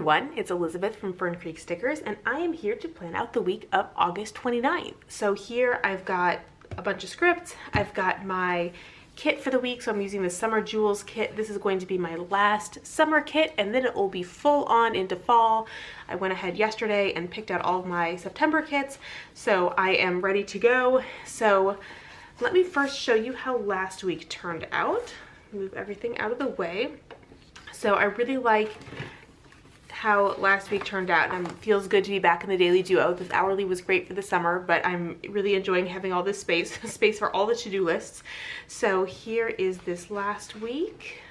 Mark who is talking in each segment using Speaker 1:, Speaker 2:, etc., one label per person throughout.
Speaker 1: everyone, it's Elizabeth from Fern Creek Stickers, and I am here to plan out the week of August 29th. So here I've got a bunch of scripts, I've got my kit for the week, so I'm using the Summer Jewels kit. This is going to be my last summer kit, and then it will be full on into fall. I went ahead yesterday and picked out all of my September kits, so I am ready to go. So let me first show you how last week turned out. Move everything out of the way. So I really like how last week turned out, and it feels good to be back in the daily duo. This hourly was great for the summer, but I'm really enjoying having all this space for all the to-do lists. So here is this last week.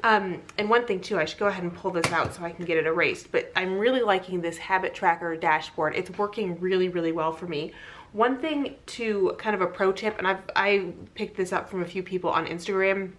Speaker 1: And one thing too, I should go ahead and pull this out so I can get it erased, but I'm really liking this habit tracker dashboard. It's working really, really well for me. One thing to kind of a pro tip, and I picked this up from a few people on Instagram,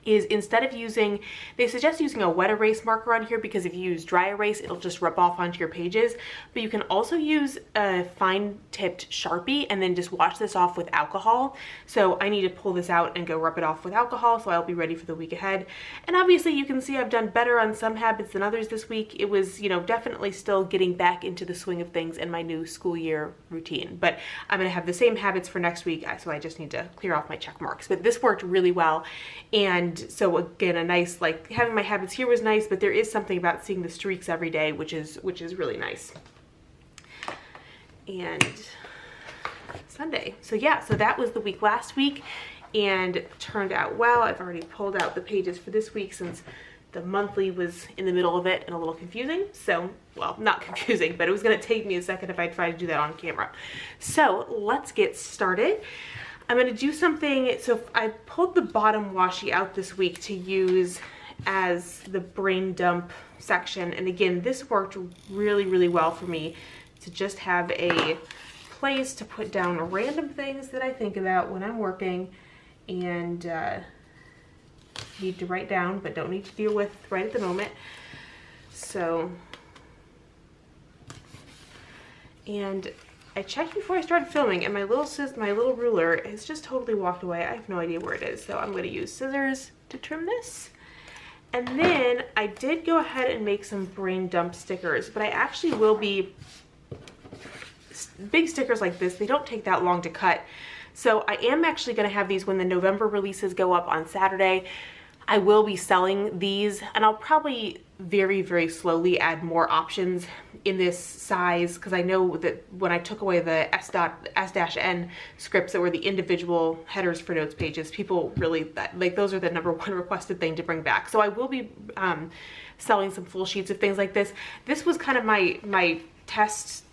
Speaker 1: is instead of using, they suggest using a wet erase marker on here because if you use dry erase, it'll just rub off onto your pages. But you can also use a fine tipped Sharpie and then just wash this off with alcohol. So I need to pull this out and go rub it off with alcohol, so I'll be ready for the week ahead. And obviously you can see I've done better on some habits than others this week. It was, you know, definitely still getting back into the swing of things in my new school year routine. But I'm gonna have the same habits for next week, so I just need to clear off my check marks. But this worked really well. And so again, a nice, like, having my habits here was nice, but there is something about seeing the streaks every day, which is really nice. And Sunday. So yeah, so that was the week last week and turned out well. I've already pulled out the pages for this week since the monthly was in the middle of it and a little confusing. So, well, not confusing, but it was gonna take me a second if I tried to do that on camera. So let's get started. I'm going to do something, so I pulled the bottom washi out this week to use as the brain dump section. And again, this worked really, really well for me to just have a place to put down random things that I think about when I'm working and need to write down, but don't need to deal with right at the moment. So, and I checked before I started filming, and my little ruler has just totally walked away. I have no idea where it is, so I'm going to use scissors to trim this. And then I did go ahead and make some brain dump stickers, but I actually will be, big stickers like this, they don't take that long to cut. So I am actually going to have these when the November releases go up on Saturday. I will be selling these, and I'll probably very, very slowly add more options in this size, because I know that when I took away the S-N scripts that were the individual headers for notes pages, people really, like, those are the #1 requested thing to bring back. So I will be selling some full sheets of things like this. This was kind of my test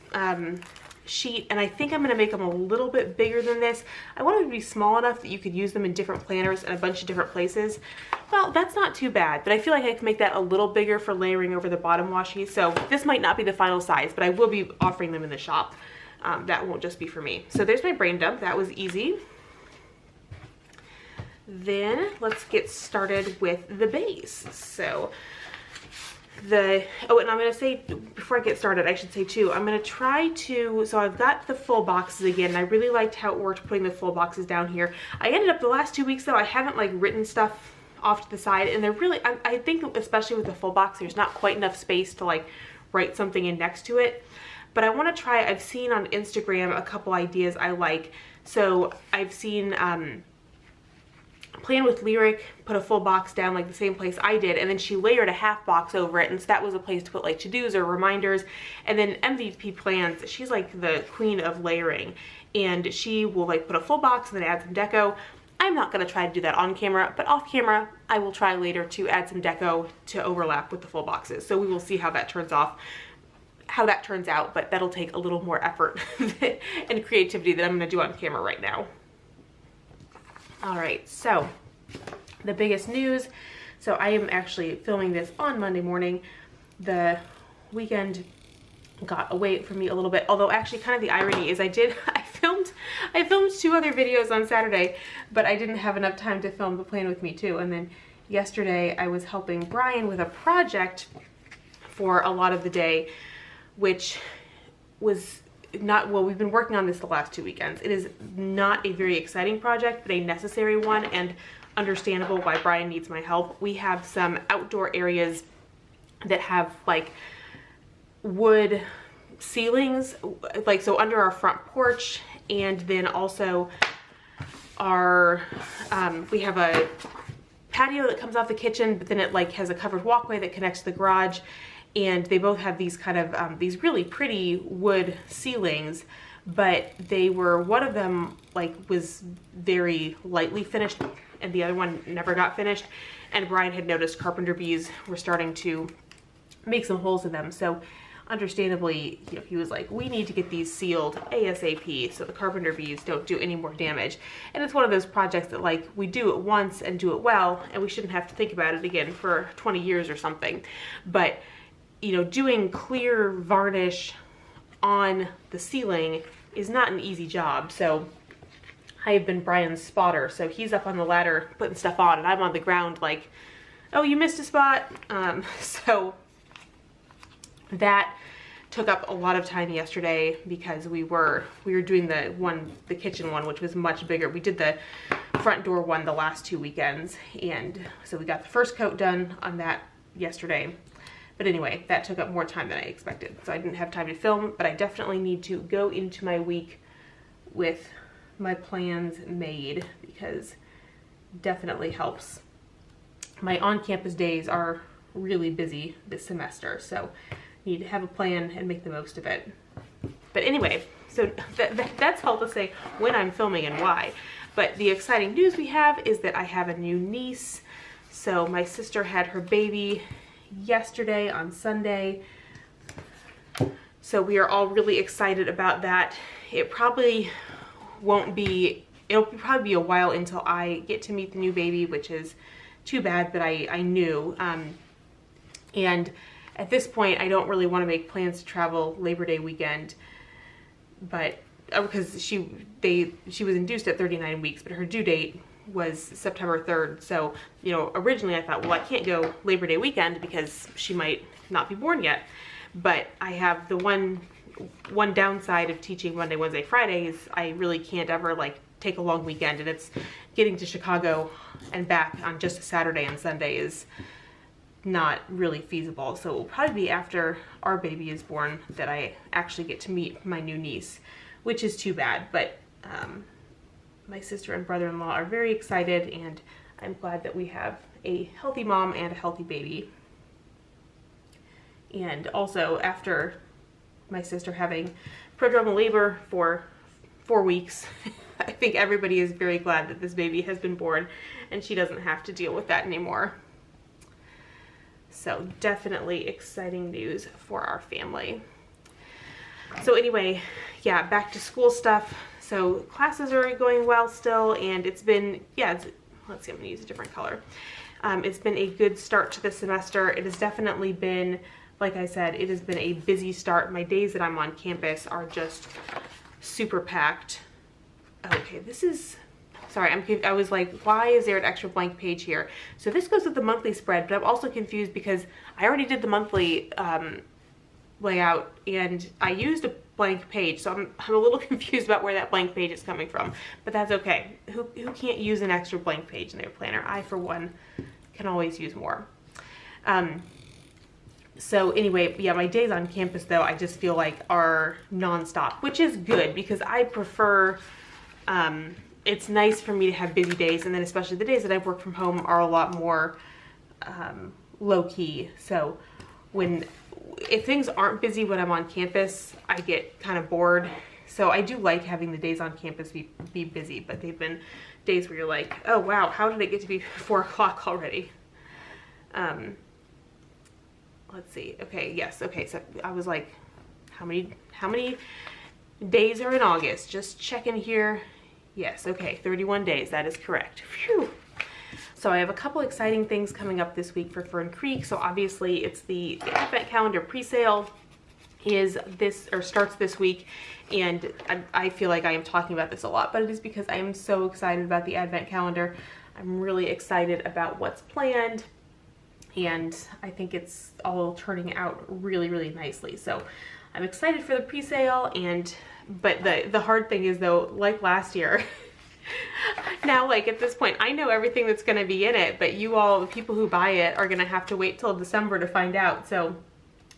Speaker 1: sheet, and I think I'm going to make them a little bit bigger than this. I want them to be small enough that you could use them in different planners and a bunch of different places. Well, that's not too bad, but I feel like I can make that a little bigger for layering over the bottom washi. So this might not be the final size, but I will be offering them in the shop. That won't just be for me. So there's my brain dump. That was easy. Then let's get started with the base. So and I'm going to say, before I get started, I should say too, I'm going to try to, so I've got the full boxes again, and I really liked how it worked putting the full boxes down here. I ended up the last 2 weeks though, I haven't like written stuff off to the side, and they're really, I think especially with the full box, there's not quite enough space to like write something in next to it. But I want to try, I've seen on Instagram a couple ideas I like. So I've seen, Plan with Lyric put a full box down like the same place I did, and then she layered a half box over it, and so that was a place to put like to-dos or reminders. And then MVP Plans, she's like the queen of layering, and she will like put a full box and then add some deco. I'm not going to try to do that on camera, but off camera I will try later to add some deco to overlap with the full boxes. So we will see how that turns out, but that'll take a little more effort and creativity than I'm going to do on camera right now. All right, so the biggest news. So I am actually filming this on Monday morning. The weekend got away from me a little bit, although actually kind of the irony is I filmed 2 other videos on Saturday, but I didn't have enough time to film the Plan With Me too. And then yesterday I was helping Brian with a project for a lot of the day, which was not, well, we've been working on this the last 2 weekends. It is not a very exciting project, but a necessary one, and understandable why Brian needs my help. We have some outdoor areas that have like wood ceilings, like so under our front porch, and then also our we have a patio that comes off the kitchen, but then it like has a covered walkway that connects to the garage, and they both have these kind of these really pretty wood ceilings, but they were, one of them like was very lightly finished and the other one never got finished, and Brian had noticed carpenter bees were starting to make some holes in them. So understandably, you know, he was like, we need to get these sealed ASAP so the carpenter bees don't do any more damage. And it's one of those projects that like we do it once and do it well, and we shouldn't have to think about it again for 20 years or something. But you know, doing clear varnish on the ceiling is not an easy job. So I have been Brian's spotter, so he's up on the ladder putting stuff on and I'm on the ground like, oh, you missed a spot. So that took up a lot of time yesterday because we were doing the kitchen one, which was much bigger. We did the front door one the last 2 weekends, and so we got the first coat done on that yesterday. But anyway, that took up more time than I expected, so I didn't have time to film, but I definitely need to go into my week with my plans made, because definitely helps. My on-campus days are really busy this semester, so need to have a plan and make the most of it. But anyway, so that's all to say when I'm filming and why. But the exciting news we have is that I have a new niece. So my sister had her baby yesterday on Sunday. So we are all really excited about that. It'll probably be a while until I get to meet the new baby, which is too bad, but I knew. And at this point, I don't really want to make plans to travel Labor Day weekend, but because she was induced at 39 weeks, but her due date was September 3rd. So, you know, originally I thought, well, I can't go Labor Day weekend because she might not be born yet. But I have the one downside of teaching Monday, Wednesday, Fridays. I really can't ever like take a long weekend, and it's getting to Chicago and back on just a Saturday and Sunday is not really feasible. So it will probably be after our baby is born that I actually get to meet my new niece, which is too bad. But my sister and brother-in-law are very excited, and I'm glad that we have a healthy mom and a healthy baby. And also, after my sister having prodromal labor for 4 weeks, I think everybody is very glad that this baby has been born and she doesn't have to deal with that anymore. So definitely exciting news for our family. So anyway, yeah, back to school stuff. So classes are going well still, and it's been, let's see, I'm gonna use a different color. It's been a good start to the semester. It has definitely been, like I said, it has been a busy start. My days that I'm on campus are just super packed. Okay, this is, sorry, I was like, why is there an extra blank page here? So this goes with the monthly spread, but I'm also confused because I already did the monthly layout and I used a blank page. So I'm a little confused about where that blank page is coming from, but that's okay. Who can't use an extra blank page in their planner? I, for one, can always use more. So anyway, yeah, my days on campus though, I just feel like are nonstop, which is good because I prefer, it's nice for me to have busy days, and then especially the days that I've worked from home are a lot more low-key. So if things aren't busy when I'm on campus, I get kind of bored. So I do like having the days on campus be busy, but they've been days where you're like, oh wow, how did it get to be 4 o'clock already? Let's see. Okay, yes. Okay, so I was like, how many days are in August? Just checking here. Yes, okay, 31 days. That is correct. Phew. So I have a couple exciting things coming up this week for Fern Creek. So obviously it's the Advent calendar pre-sale starts this week, and I feel like I am talking about this a lot, but it is because I am so excited about the Advent calendar. I'm really excited about what's planned, and I think it's all turning out really, really nicely. So I'm excited for the pre-sale, but the hard thing is though, like last year, Now, like at this point, I know everything that's going to be in it, but you all, the people who buy it, are going to have to wait till December to find out. So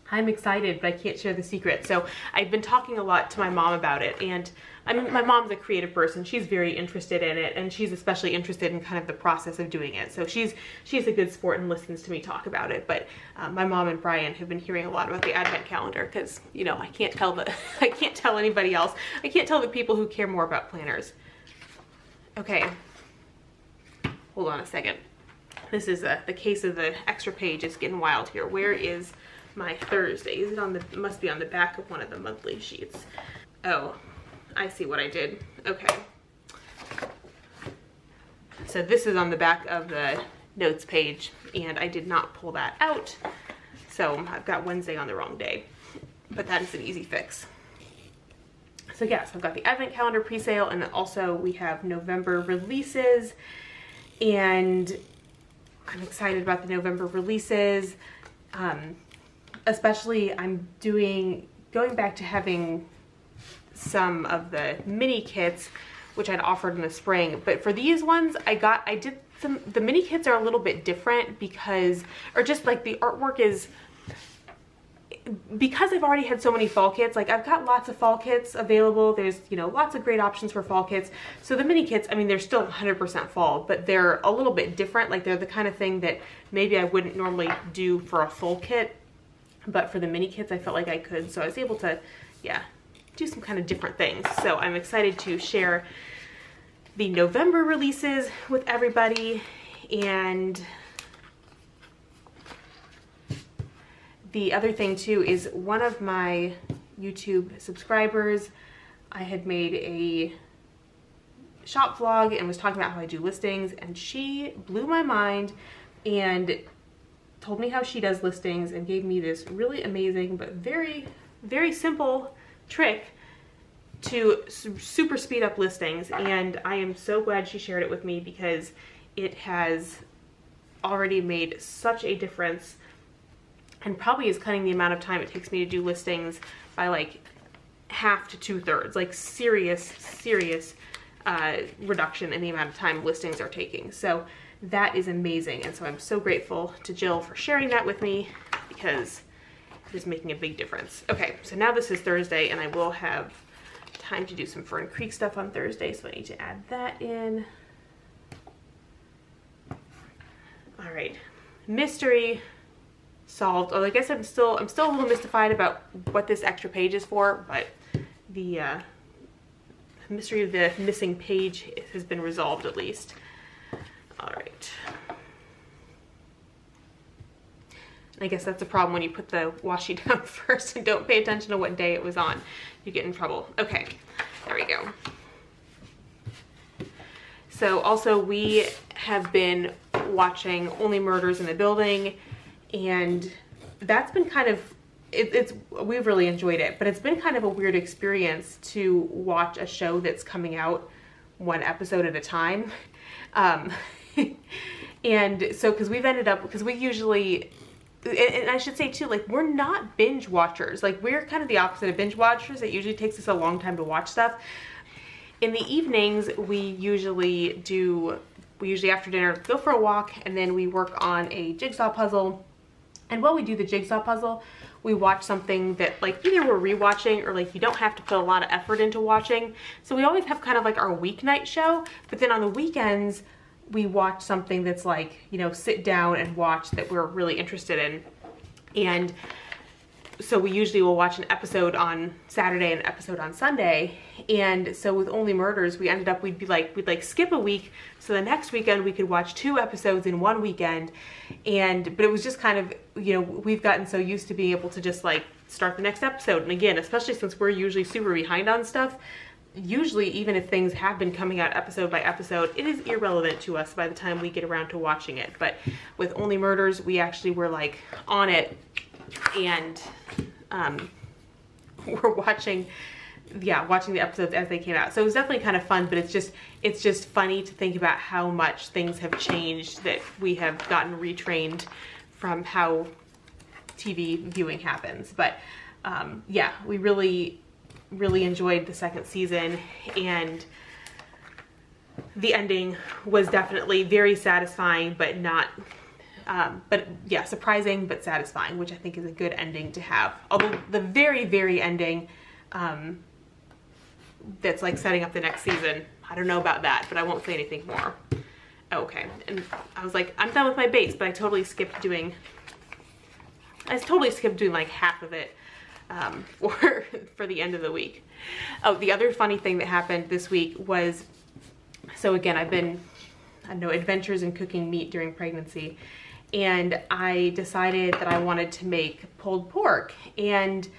Speaker 1: I'm excited, but I can't share the secret. So I've been talking a lot to my mom about it, and I mean, my mom's a creative person. She's very interested in it, and she's especially interested in kind of the process of doing it. So she's a good sport and listens to me talk about it. But my mom and Brian have been hearing a lot about the advent calendar because, you know, I can't tell anybody else. I can't tell the people who care more about planners. Okay, hold on a second. This is the case of the extra page is getting wild here. Where is my Thursday? Is it on the, it must be on the back of one of the monthly sheets. Oh, I see what I did. Okay. So this is on the back of the notes page, and I did not pull that out. So I've got Wednesday on the wrong day, but that is an easy fix. So yes, I've got the advent calendar pre-sale, and also we have November releases, and I'm excited about the November releases. Especially I'm going back to having some of the mini kits, which I'd offered in the spring, but for these ones the mini kits are a little bit different because just like the artwork is, because I've already had so many fall kits, like I've got lots of fall kits available. There's, you know, lots of great options for fall kits. So the mini kits, I mean, they're still 100% fall, but they're a little bit different. Like they're the kind of thing that maybe I wouldn't normally do for a full kit, but for the mini kits, I felt like I could. So I was able to, yeah, do some kind of different things. So I'm excited to share the November releases with everybody. And the other thing too is one of my YouTube subscribers, I had made a shop vlog and was talking about how I do listings, and she blew my mind and told me how she does listings and gave me this really amazing but very, very simple trick to super speed up listings. And I am so glad she shared it with me because it has already made such a difference, and probably is cutting the amount of time it takes me to do listings by like half to 2/3, like serious reduction in the amount of time listings are taking. So that is amazing. And so I'm so grateful to Jill for sharing that with me because it is making a big difference. Okay, so now this is Thursday, and I will have time to do some Fern Creek stuff on Thursday, so I need to add that in. All right, mystery solved. Oh, I guess I'm still a little mystified about what this extra page is for, but the mystery of the missing page has been resolved at least. All right. I guess that's a problem when you put the washi down first and don't pay attention to what day it was on. You get in trouble. Okay, there we go. So also we have been watching Only Murders in the Building, and that's been kind of, we've really enjoyed it, but it's been kind of a weird experience to watch a show that's coming out one episode at a time. And so, because we usually, and I should say too, like, we're not binge watchers. Like, we're kind of the opposite of binge watchers. It usually takes us a long time to watch stuff. In the evenings, we usually after dinner go for a walk, and then we work on a jigsaw puzzle. And while we do the jigsaw puzzle, we watch something that, like, either we're rewatching or like you don't have to put a lot of effort into watching. So we always have kind of like our weeknight show, but then on the weekends we watch something that's like, you know, sit down and watch that we're really interested in. And so we usually will watch an episode on Saturday and an episode on Sunday. And so with Only Murders, we ended up, we'd skip a week, so the next weekend we could watch 2 episodes in one weekend. But it was just kind of, you know, we've gotten so used to being able to just like start the next episode. And again, especially since we're usually super behind on stuff, usually even if things have been coming out episode by episode, it is irrelevant to us by the time we get around to watching it. But with Only Murders, we actually were like on it, and we're watching the episodes as they came out. So it was definitely kind of fun, but it's just funny to think about how much things have changed, that we have gotten retrained from how TV viewing happens. But yeah, we really enjoyed the second season, and the ending was definitely very satisfying, but not, but yeah, surprising but satisfying, which I think is a good ending to have. Although the very, very ending, that's like setting up the next season, I don't know about that, but I won't say anything more. Okay, and I was like, I'm done with my base, but I totally skipped doing like half of it for the end of the week. Oh, the other funny thing that happened this week was, so again, I've been, I don't know, adventures in cooking meat during pregnancy, and I decided that I wanted to make pulled pork, and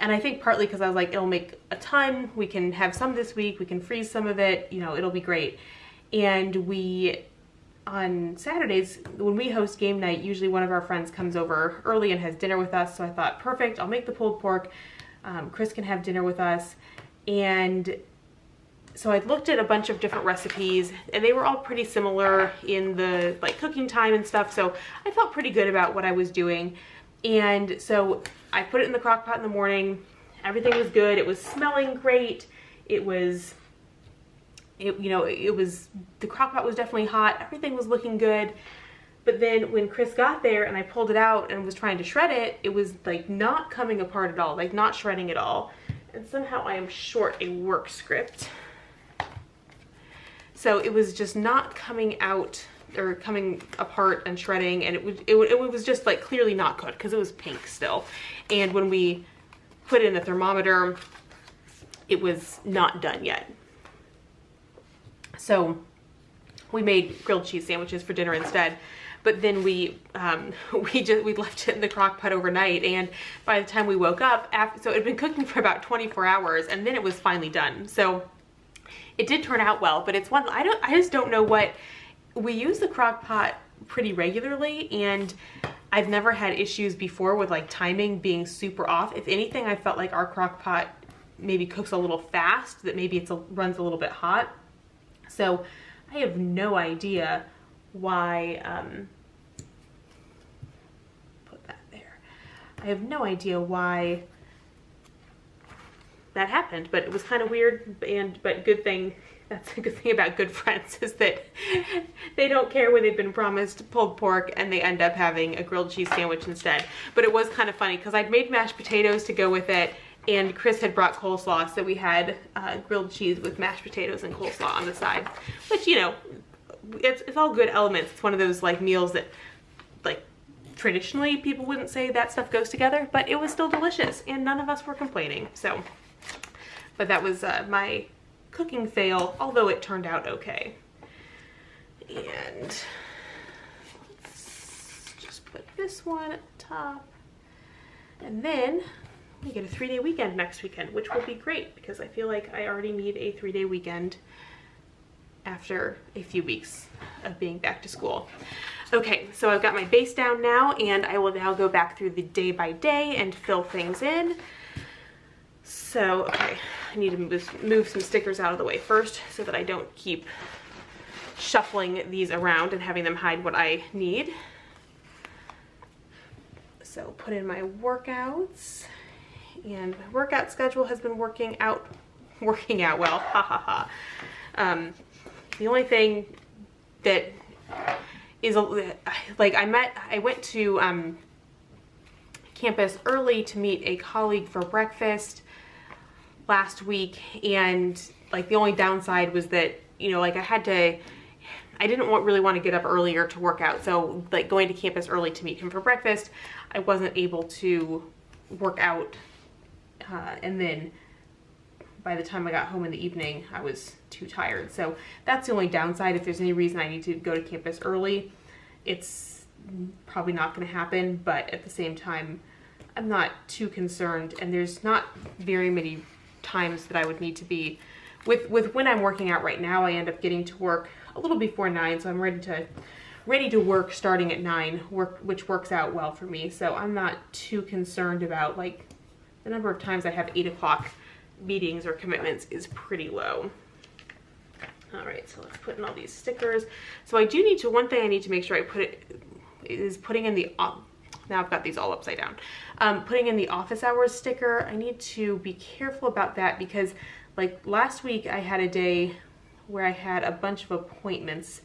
Speaker 1: I think partly because I was like, it'll make a ton, we can have some this week, we can freeze some of it, you know, it'll be great. And we, on Saturdays, when we host game night, usually one of our friends comes over early and has dinner with us, so I thought, perfect, I'll make the pulled pork, Chris can have dinner with us. And so I looked at a bunch of different recipes, and they were all pretty similar in the like cooking time and stuff, so I felt pretty good about what I was doing. And so I put it in the crock pot in the morning. Everything was good. It was smelling great. It was, the crock pot was definitely hot. Everything was looking good. But then when Chris got there and I pulled it out and was trying to shred it, it was like not coming apart at all, like not shredding at all. And somehow I am short a work script. So it was just not coming out or coming apart and shredding, and it was just like clearly not cooked because it was pink still. And when we put it in the thermometer, it was not done yet. So we made grilled cheese sandwiches for dinner instead. But then we left it in the crock pot overnight, and by the time we woke up, so it had been cooking for about 24 hours, and then it was finally done. So it did turn out well, but it's one, I just don't know what, we use the crock pot pretty regularly, and I've never had issues before with like timing being super off. If anything, I felt like our crock pot maybe cooks a little fast, that maybe runs a little bit hot. So I have no idea why, put that there. I have no idea why that happened, but it was kind of weird, but good thing. That's a good thing about good friends, is that they don't care when they've been promised pulled pork and they end up having a grilled cheese sandwich instead. But it was kind of funny because I'd made mashed potatoes to go with it, and Chris had brought coleslaw, so we had grilled cheese with mashed potatoes and coleslaw on the side, which, you know, it's all good elements. It's one of those like meals that like traditionally people wouldn't say that stuff goes together, but it was still delicious and none of us were complaining. So, but that was my cooking fail, although it turned out okay. And let's just put this one at the top. And then we get a 3-day weekend next weekend, which will be great because I feel like I already need a 3-day weekend after a few weeks of being back to school. Okay, so I've got my base down now, and I will now go back through the day by day and fill things in. So, okay, I need to move some stickers out of the way first so that I don't keep shuffling these around and having them hide what I need. So put in my workouts, and my workout schedule has been working out well, ha ha ha. The only thing that is like I went to campus early to meet a colleague for breakfast last week, and like the only downside was that, you know, like I didn't really want to get up earlier to work out, so like going to campus early to meet him for breakfast, I wasn't able to work out, and then by the time I got home in the evening, I was too tired. So that's the only downside. If there's any reason I need to go to campus early, it's probably not going to happen, but at the same time, I'm not too concerned, and there's not very many times that I would need to be with when I'm working out right now. I end up getting to work a little before 9, so I'm ready to work starting at 9, which works out well for me. So I'm not too concerned about like the number of times I have 8 o'clock meetings or commitments is pretty low. All right, so let's put in all these stickers. So I do need to, one thing I need to make sure I put it is putting in the, now I've got these all upside down. Putting in the office hours sticker, I need to be careful about that because like last week I had a day where I had a bunch of appointments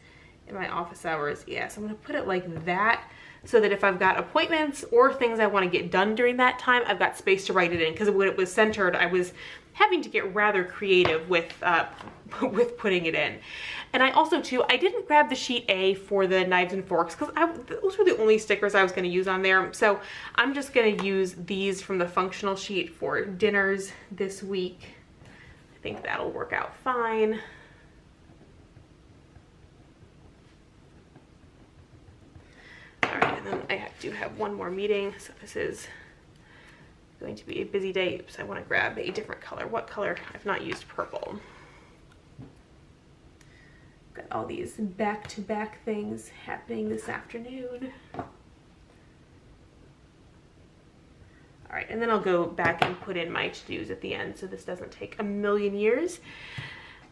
Speaker 1: in my office hours. Yeah, so I'm gonna put it like that so that if I've got appointments or things I want to get done during that time, I've got space to write it in, because when it was centered, I was having to get rather creative with putting it in. And I also too, I didn't grab the sheet A for the knives and forks because those were the only stickers I was going to use on there. So I'm just going to use these from the functional sheet for dinners this week. I think that'll work out fine. All right, and then I do have one more meeting, so this is going to be a busy day. Oops, I want to grab a different color. What color? I've not used purple. Got all these back-to-back things happening this afternoon. All right, and then I'll go back and put in my to-dos at the end so this doesn't take a million years.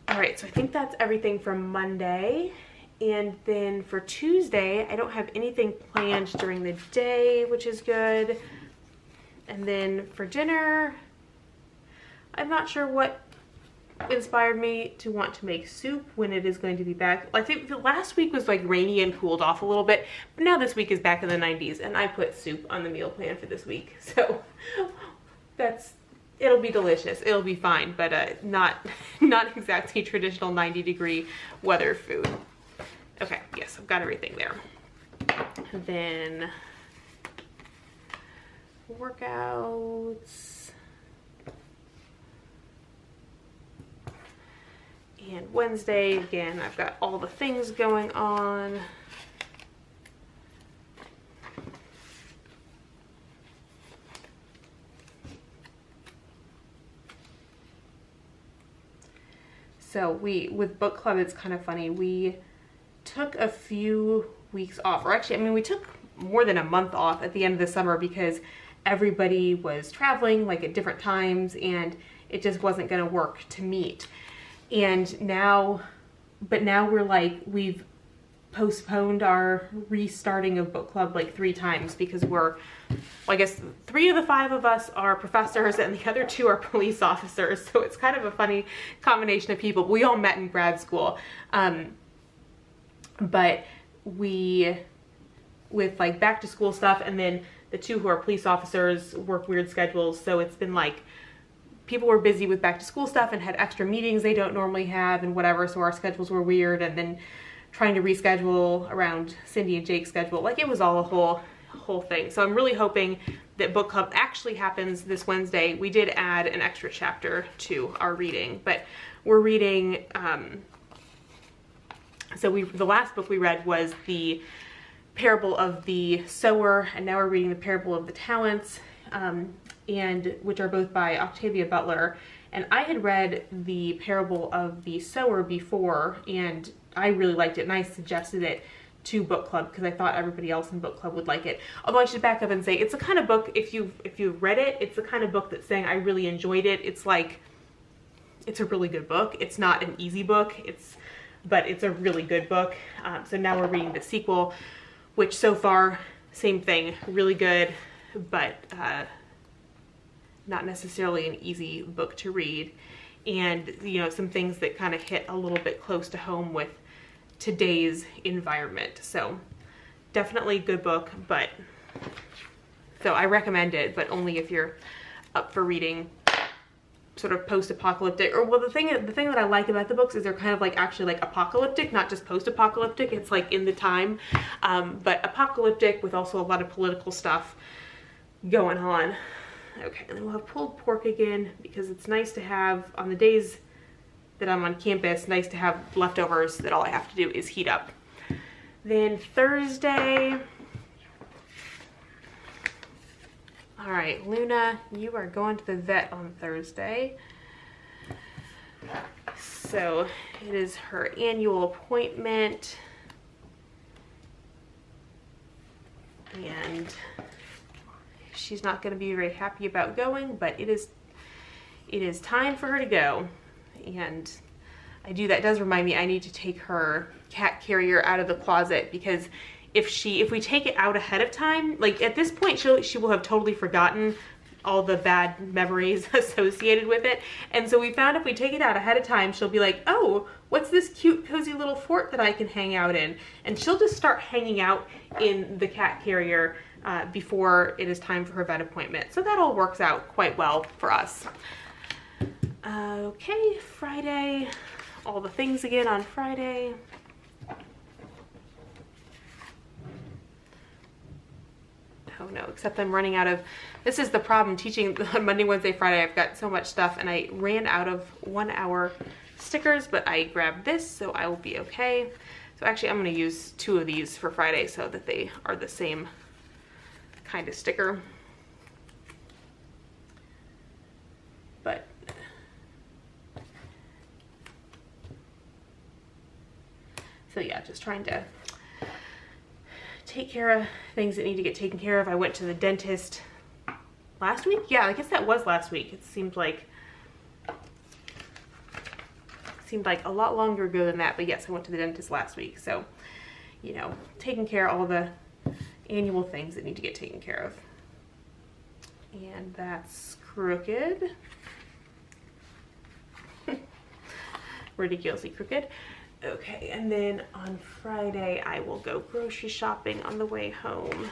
Speaker 1: All right, so I think that's everything for Monday. And then for Tuesday, I don't have anything planned during the day, which is good. And then for dinner, I'm not sure what inspired me to want to make soup when it is going to be back. I think the last week was like rainy and cooled off a little bit, but now this week is back in the 90s and I put soup on the meal plan for this week. So it'll be delicious. It'll be fine, but not exactly traditional 90-degree weather food. Okay, yes, I've got everything there. And then workouts. And Wednesday, again, I've got all the things going on. So with book club, it's kind of funny. We took a few weeks off, or actually, I mean, we took more than a month off at the end of the summer because everybody was traveling like at different times and it just wasn't going to work to meet. And now we're like, we've postponed our restarting of book club like 3 times because well, I guess 3 of the 5 of us are professors and the other 2 are police officers. So it's kind of a funny combination of people. We all met in grad school. But with like back to school stuff, and then the 2 who are police officers work weird schedules. So it's been like, people were busy with back to school stuff and had extra meetings they don't normally have and whatever. So our schedules were weird, and then trying to reschedule around Cindy and Jake's schedule. Like, it was all a whole thing. So I'm really hoping that book club actually happens this Wednesday. We did add an extra chapter to our reading, but we're reading, the last book we read was the Parable of the Sower, and now we're reading the Parable of the Talents, and which are both by Octavia Butler. And I had read the Parable of the Sower before, and I really liked it, and I suggested it to book club because I thought everybody else in book club would like it. Although I should back up and say it's the kind of book, if you've read it, it's the kind of book that's saying I really enjoyed it. It's like, it's a really good book. It's not an easy book, but it's a really good book. So now we're reading the sequel, which so far, same thing, really good, but not necessarily an easy book to read. And, you know, some things that kind of hit a little bit close to home with today's environment. So definitely a good book, but so I recommend it, but only if you're up for reading sort of post-apocalyptic, or well, the thing that I like about the books is they're kind of like actually like apocalyptic, not just post-apocalyptic. It's like in the time, but apocalyptic with also a lot of political stuff going on. Okay, and then we'll have pulled pork again because it's nice to have on the days that I'm on campus, nice to have leftovers that all I have to do is heat up. Then Thursday, all right, Luna, you are going to the vet on Thursday. So it is her annual appointment. And she's not going to be very happy about going, but it is time for her to go. And that does remind me I need to take her cat carrier out of the closet, because if we take it out ahead of time, like at this point she will have totally forgotten all the bad memories associated with it. And so we found if we take it out ahead of time, she'll be like, oh, what's this cute cozy little fort that I can hang out in? And she'll just start hanging out in the cat carrier before it is time for her vet appointment. So that all works out quite well for us. Okay, Friday, all the things again on Friday. Oh no, except I'm running out of, this is the problem teaching on Monday, Wednesday, Friday. I've got so much stuff and I ran out of 1 hour stickers, but I grabbed this, so I will be okay. So actually I'm going to use 2 of these for Friday so that they are the same kind of sticker. But so yeah, just trying to take care of things that need to get taken care of. I went to the dentist last week. Yeah, I guess that was last week. It seemed like a lot longer ago than that, but yes, I went to the dentist last week. So, you know, taking care of all the annual things that need to get taken care of. And that's crooked. Ridiculously crooked. Okay, and then on Friday, I will go grocery shopping on the way home.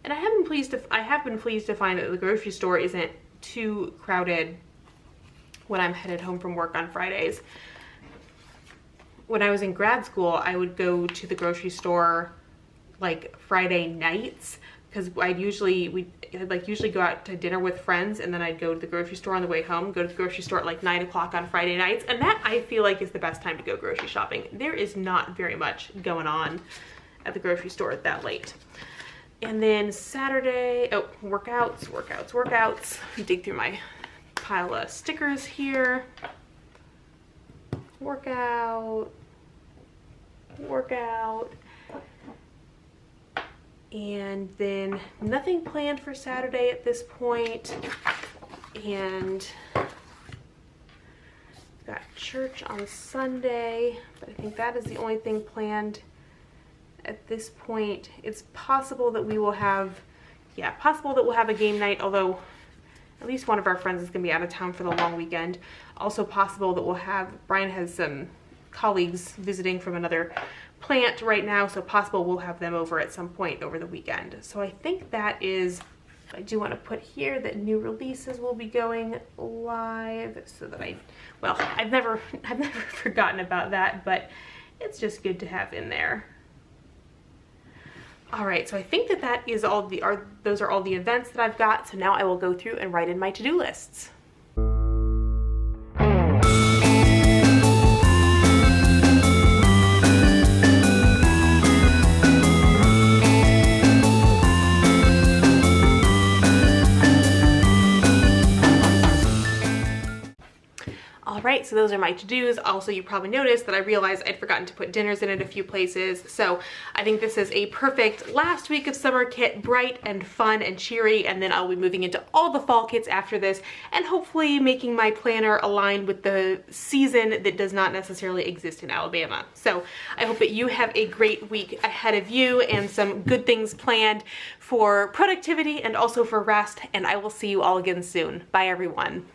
Speaker 1: And I have been pleased to find that the grocery store isn't too crowded when I'm headed home from work on Fridays. When I was in grad school, I would go to the grocery store like Friday nights, because we'd usually go out to dinner with friends, and then I'd go to the grocery store on the way home, go to the grocery store at like 9 o'clock on Friday nights, and that I feel like is the best time to go grocery shopping. There is not very much going on at the grocery store that late. And then Saturday, oh, workouts. Dig through my pile of stickers here. Workout. And then nothing planned for Saturday at this point. And got church on Sunday, but I think that is the only thing planned at this point. It's possible that we will have, we'll have a game night, although at least one of our friends is going to be out of town for the long weekend. Also possible that Brian has some colleagues visiting from another plant right now, so possible we'll have them over at some point over the weekend. So I think that is, I do want to put here that new releases will be going live, so that I've never forgotten about that, but it's just good to have in there. All right, so I think that is those are all the events that I've got. So now I will go through and write in my to-do lists. Alright, so those are my to-dos. Also, you probably noticed that I realized I'd forgotten to put dinners in at a few places. So I think this is a perfect last week of summer kit, bright and fun and cheery, and then I'll be moving into all the fall kits after this, and hopefully making my planner align with the season that does not necessarily exist in Alabama. So I hope that you have a great week ahead of you and some good things planned for productivity and also for rest, and I will see you all again soon. Bye everyone.